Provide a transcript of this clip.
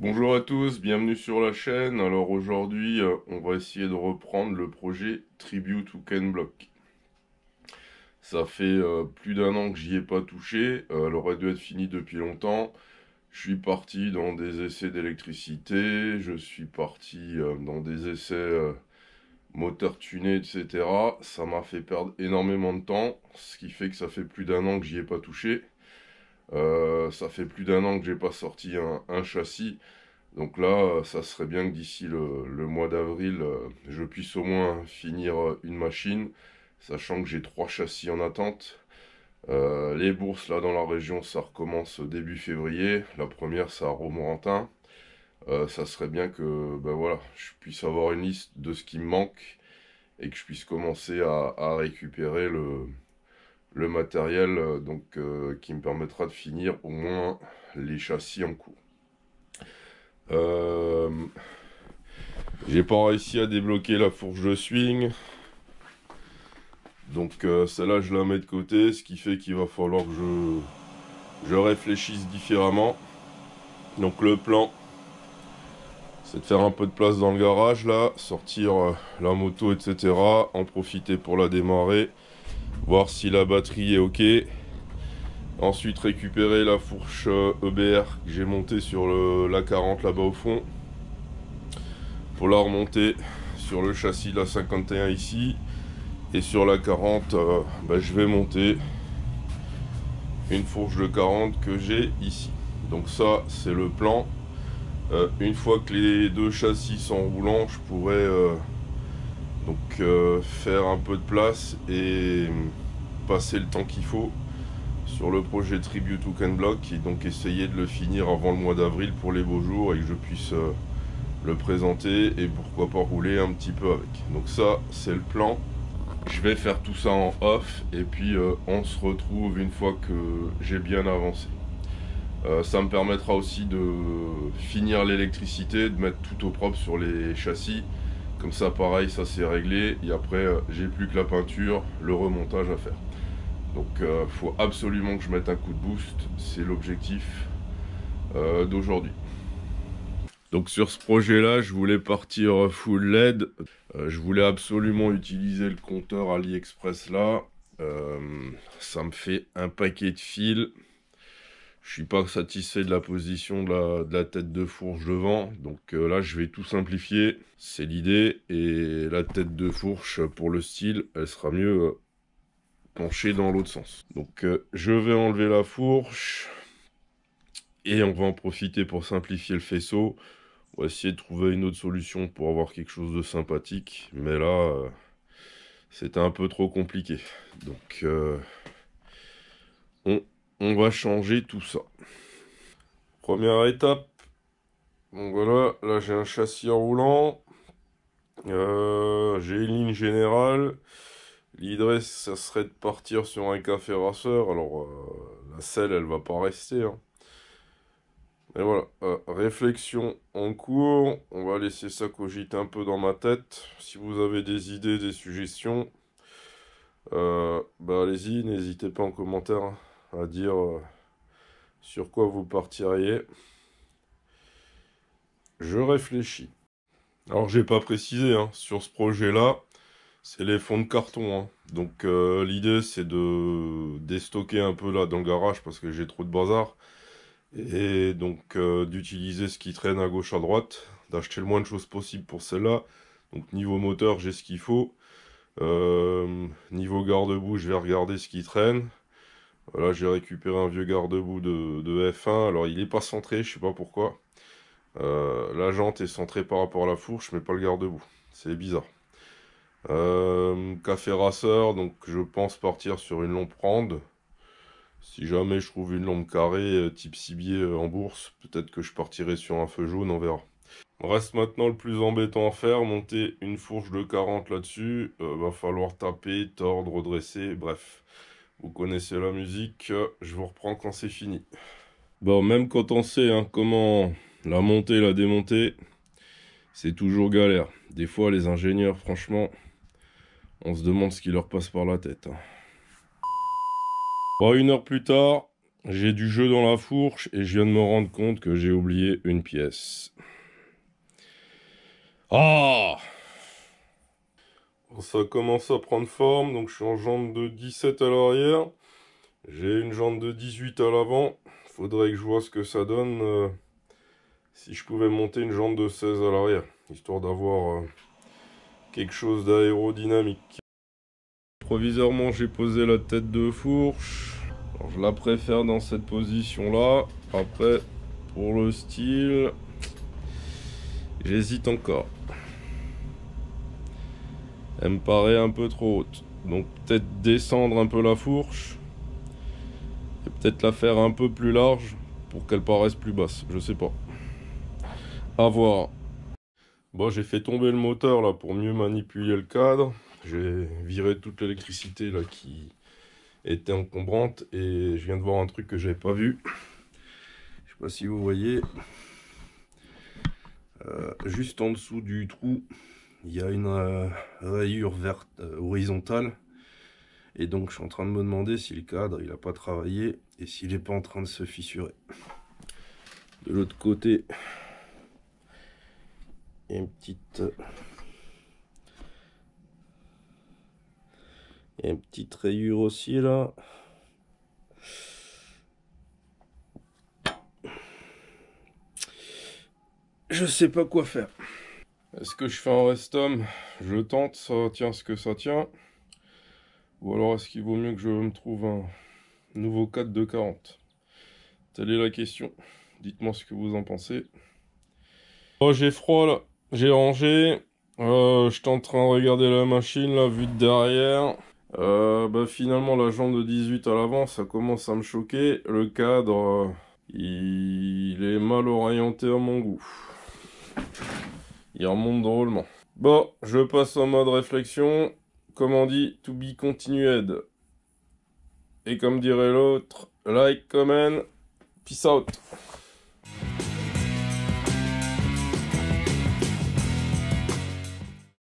Bonjour à tous, bienvenue sur la chaîne. Alors aujourd'hui, on va essayer de reprendre le projet Tribute to Ken Block. Ça fait plus d'un an que j'y ai pas touché, elle aurait dû être finie depuis longtemps. Je suis parti dans des essais d'électricité, je suis parti dans des essais moteurs tunés, etc. Ça m'a fait perdre énormément de temps, ce qui fait que ça fait plus d'un an que j'y ai pas touché. Ça fait plus d'un an que j'ai pas sorti un châssis. Donc là, ça serait bien que d'ici le mois d'avril, je puisse au moins finir une machine, sachant que j'ai 3 châssis en attente. Les bourses là dans la région, ça recommence début février. La première, c'est à Romorantin. Ça serait bien que ben voilà, je puisse avoir une liste de ce qui me manque et que je puisse commencer à récupérer le matériel qui me permettra de finir au moins les châssis en cours. Euh, J'ai pas réussi à débloquer la fourche de swing. Donc celle-là je la mets de côté, ce qui fait qu'il va falloir que je réfléchisse différemment. Donc le plan, c'est de faire un peu de place dans le garage là, sortir la moto, etc. En profiter pour la démarrer, voir si la batterie est ok. Ensuite récupérer la fourche EBR que j'ai montée sur l'A40 là-bas au fond. Pour la remonter sur le châssis de la 51 ici. Et sur la 40, je vais monter une fourche de 40 que j'ai ici. Donc ça, c'est le plan. Une fois que les deux châssis sont roulants, je pourrais faire un peu de place et passer le temps qu'il faut sur le projet Tribute to Ken Block et donc essayer de le finir avant le mois d'avril pour les beaux jours et que je puisse le présenter et pourquoi pas rouler un petit peu avec. Donc ça, c'est le plan. Je vais faire tout ça en off et puis on se retrouve une fois que j'ai bien avancé. Ça me permettra aussi de finir l'électricité, de mettre tout au propre sur les châssis. Comme ça pareil, ça c'est réglé et après j'ai plus que la peinture, le remontage à faire. Donc faut absolument que je mette un coup de boost, c'est l'objectif d'aujourd'hui. Donc sur ce projet-là, je voulais partir full LED. Je voulais absolument utiliser le compteur AliExpress là. Ça me fait un paquet de fils. Je suis pas satisfait de la position de la tête de fourche devant. Donc là, je vais tout simplifier. C'est l'idée. Et la tête de fourche, pour le style, elle sera mieux penchée dans l'autre sens. Donc je vais enlever la fourche. Et on va en profiter pour simplifier le faisceau. On va essayer de trouver une autre solution pour avoir quelque chose de sympathique. Mais là, c'était un peu trop compliqué. Donc, on va changer tout ça. Première étape. Donc voilà, là j'ai un châssis roulant. J'ai une ligne générale. L'idée, ça serait de partir sur un café rasseur. Alors, la selle, elle va pas rester, hein. Et voilà, réflexion en cours, on va laisser ça cogiter un peu dans ma tête. Si vous avez des idées, des suggestions, allez-y, n'hésitez pas en commentaire hein, à dire sur quoi vous partiriez. Je réfléchis. Alors j'ai pas précisé, hein, sur ce projet-là, c'est les fonds de carton, hein. Donc l'idée c'est de déstocker un peu là dans le garage parce que j'ai trop de bazar. Et donc d'utiliser ce qui traîne à gauche à droite, d'acheter le moins de choses possible pour celle-là. Donc niveau moteur, j'ai ce qu'il faut. Niveau garde-boue, je vais regarder ce qui traîne. Voilà, j'ai récupéré un vieux garde-boue de F1. Alors il n'est pas centré, je sais pas pourquoi. La jante est centrée par rapport à la fourche, mais pas le garde-boue. C'est bizarre. Café rasseur, donc je pense partir sur une lampe ronde. Si jamais je trouve une lampe carrée type cibier en bourse, peut-être que je partirai sur un feu jaune, on verra. Reste maintenant le plus embêtant à faire, monter une fourche de 40 là-dessus. Va falloir taper, tordre, redresser, bref. Vous connaissez la musique, je vous reprends quand c'est fini. Bon, même quand on sait hein, comment la monter, la démonter, c'est toujours galère. Des fois, les ingénieurs, franchement, on se demande ce qui leur passe par la tête. Hein. Bon, 1 heure plus tard, J'ai du jeu dans la fourche et je viens de me rendre compte que j'ai oublié une pièce. Ah! Ça commence à prendre forme, donc je suis en jante de 17 à l'arrière. J'ai une jante de 18 à l'avant. Faudrait que je vois ce que ça donne si je pouvais monter une jante de 16 à l'arrière, histoire d'avoir quelque chose d'aérodynamique. Provisoirement, j'ai posé la tête de fourche. Alors, je la préfère dans cette position-là. Après, pour le style, j'hésite encore. Elle me paraît un peu trop haute. Donc peut-être descendre un peu la fourche. Et peut-être la faire un peu plus large pour qu'elle paraisse plus basse. Je sais pas. À voir. Bon, j'ai fait tomber le moteur là pour mieux manipuler le cadre. J'ai viré toute l'électricité là qui était encombrante. Et je viens de voir un truc que j'avais pas vu. Je sais pas si vous voyez. Juste en dessous du trou, il y a une rayure verte horizontale. Et donc je suis en train de me demander si le cadre il n'a pas travaillé et s'il n'est pas en train de se fissurer. De l'autre côté, il y a une petite rayure aussi là. Je sais pas quoi faire. Est-ce que je fais un restom? Je tente, ça tient ce que ça tient. Ou alors est-ce qu'il vaut mieux que je me trouve un nouveau cadre de 40? Telle est la question. Dites-moi ce que vous en pensez. Oh, j'ai froid là. J'ai rangé. J'étais en train de regarder la machine là, vue de derrière. Bah finalement la jambe de 18 à l'avant, ça commence à me choquer. Le cadre, il est mal orienté à mon goût. Il remonte drôlement. Bon, je passe en mode réflexion. Comme on dit, to be continued. Et comme dirait l'autre, like, comment, peace out.